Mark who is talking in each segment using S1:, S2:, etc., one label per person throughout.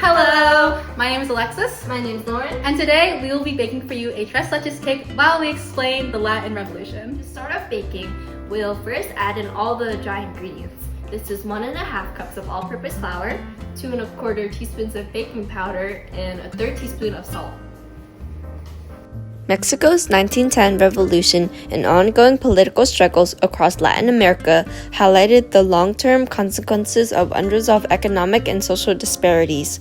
S1: Hello! My name is Alexis.
S2: My name is Lauren.
S1: And today we will be baking for you a tres leches cake while we explain the Latin Revolution.
S2: To start off baking, we'll first add in all the dry ingredients. This is 1.5 cups of all-purpose flour, 2 1/4 teaspoons of baking powder, and a 1/3 teaspoon of salt.
S3: Mexico's 1910 revolution and ongoing political struggles across Latin America highlighted the long-term consequences of unresolved economic and social disparities.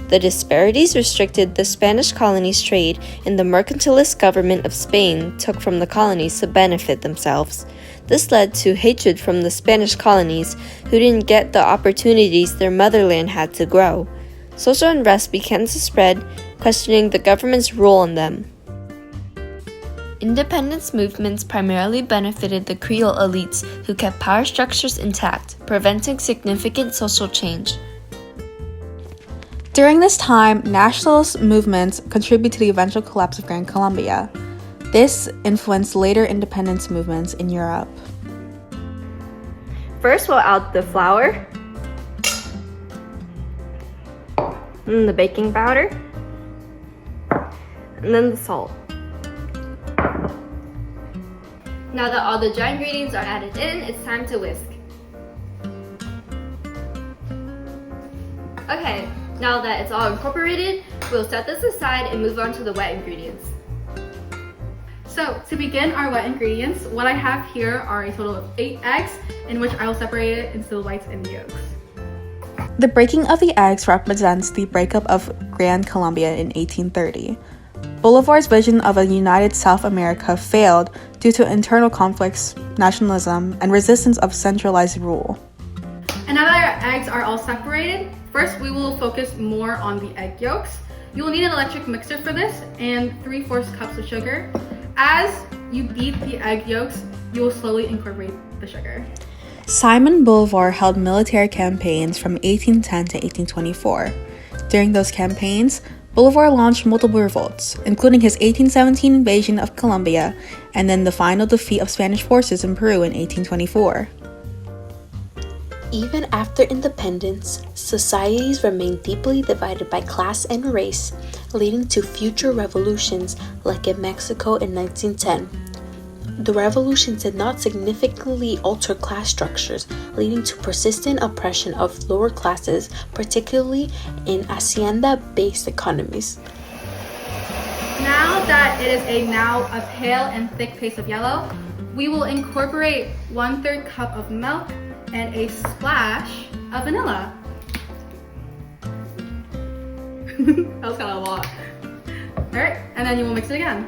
S3: The disparities restricted the Spanish colonies' trade, and the mercantilist government of Spain took from the colonies to benefit themselves. This led to hatred from the Spanish colonies, who didn't get the opportunities their motherland had to grow. Social unrest began to spread, questioning the government's rule on them. Independence movements primarily benefited the Creole elites, who kept power structures intact, preventing significant social change.
S4: During this time, nationalist movements contributed to the eventual collapse of Gran Colombia. This influenced later independence movements in Europe.
S2: First, we'll add the flour, and the baking powder, and then the salt. Now that all the dry ingredients are added in, it's time to whisk. Okay, now that it's all incorporated, we'll set this aside and move on to the wet ingredients.
S1: So to begin our wet ingredients, what I have here are a total of 8 eggs, in which I will separate it into the whites and yolks.
S4: The breaking of the eggs represents the breakup of Gran Colombia in 1830. Bolivar's vision of a united South America failed due to internal conflicts, nationalism, and resistance of centralized rule.
S1: And now that our eggs are all separated, first we will focus more on the egg yolks. You will need an electric mixer for this and 3/4 cups of sugar. As you beat the egg yolks, you will slowly incorporate the sugar.
S4: Simon Bolivar held military campaigns from 1810 to 1824. During those campaigns, Bolivar launched multiple revolts, including his 1817 invasion of Colombia and then the final defeat of Spanish forces in Peru in 1824.
S3: Even after independence, societies remained deeply divided by class and race, leading to future revolutions like in Mexico in 1910. The revolution did not significantly alter class structures, leading to persistent oppression of lower classes, particularly in hacienda-based economies.
S1: Now that it is a pale and thick paste of yellow, we will incorporate 1/3 cup of milk and a splash of vanilla. That was kind of a lot. Alright, and then you will mix it again.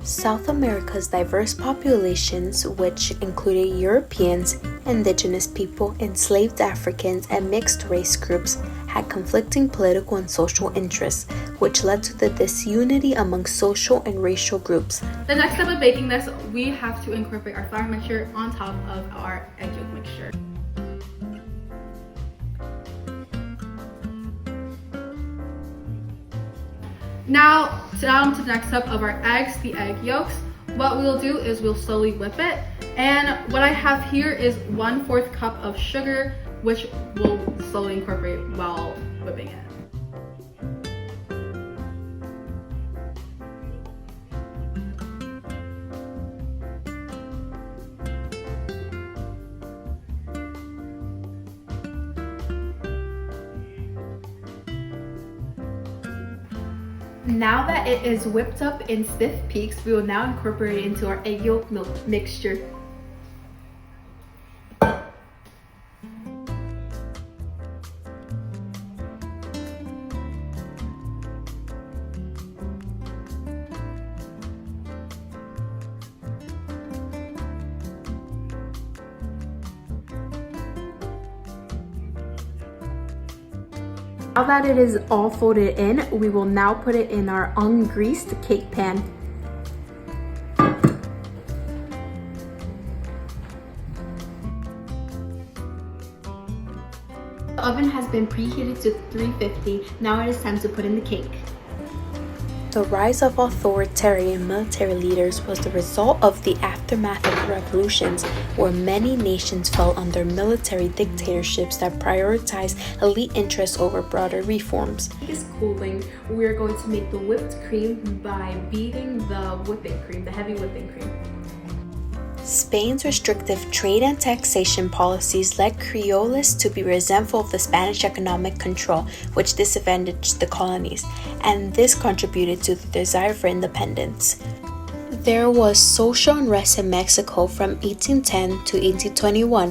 S3: South America's diverse populations, which included Europeans, indigenous people, enslaved Africans, and mixed race groups, had conflicting political and social interests, which led to the disunity among social and racial groups.
S1: The next step of baking this, we have to incorporate our flour mixture on top of our egg yolk mixture. Now, down to the next step of our eggs, the egg yolks. What we'll do is we'll slowly whip it. And what I have here is 1/4 cup of sugar, which we'll slowly incorporate while whipping it. Now that it is whipped up in stiff peaks, we will now incorporate it into our egg yolk milk mixture. Now that it is all folded in, we will now put it in our ungreased cake pan. The oven has been preheated to 350. Now it is time to put in the cake.
S4: The rise of authoritarian military leaders was the result of the aftermath of revolutions, where many nations fell under military dictatorships that prioritized elite interests over broader reforms.
S2: Is cooling, we're going to make the whipped cream by beating the whipping cream, the heavy whipping cream.
S4: Spain's restrictive trade and taxation policies led Creoles to be resentful of the Spanish economic control, which disadvantaged the colonies, and this contributed to the desire for independence. There was social unrest in Mexico from 1810 to 1821,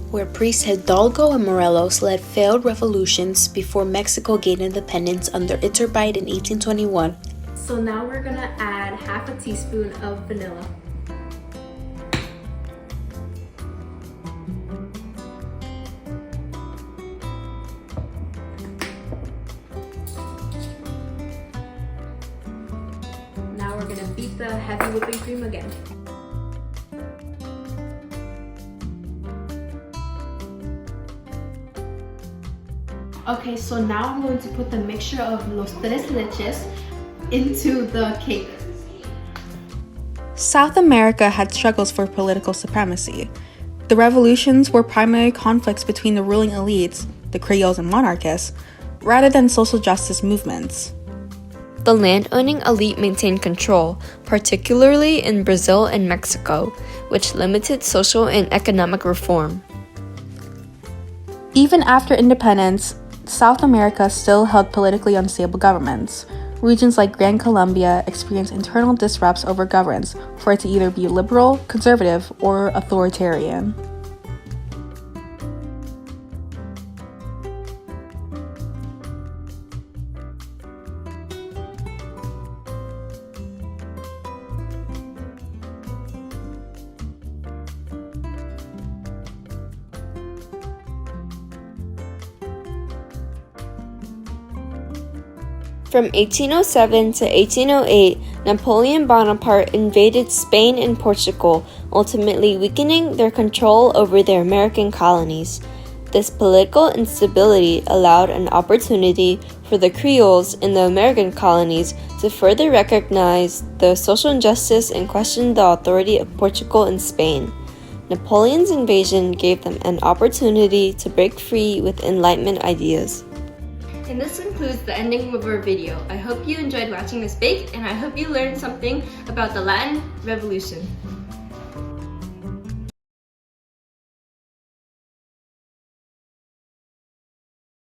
S4: where priest Hidalgo and Morelos led failed revolutions before Mexico gained independence under Iturbide in 1821.
S2: So now we're gonna add half a teaspoon of vanilla. Now we're gonna beat the heavy whipping cream again. Okay, so now I'm going to put the mixture of los tres leches into the cake.
S4: South America had struggles for political supremacy. The revolutions were primarily conflicts between the ruling elites, the Creoles and monarchists, rather than social justice movements.
S3: The land-owning elite maintained control, particularly in Brazil and Mexico, which limited social and economic reform.
S4: Even after independence, South America still held politically unstable governments. Regions like Gran Colombia experienced internal disrupts over governance, for it to either be liberal, conservative, or authoritarian.
S3: From 1807 to 1808, Napoleon Bonaparte invaded Spain and Portugal, ultimately weakening their control over their American colonies. This political instability allowed an opportunity for the Creoles in the American colonies to further recognize the social injustice and question the authority of Portugal and Spain. Napoleon's invasion gave them an opportunity to break free with Enlightenment ideas.
S2: And this concludes the ending of our video. I hope you enjoyed watching us bake, and I hope you learned something about the Latin Revolution.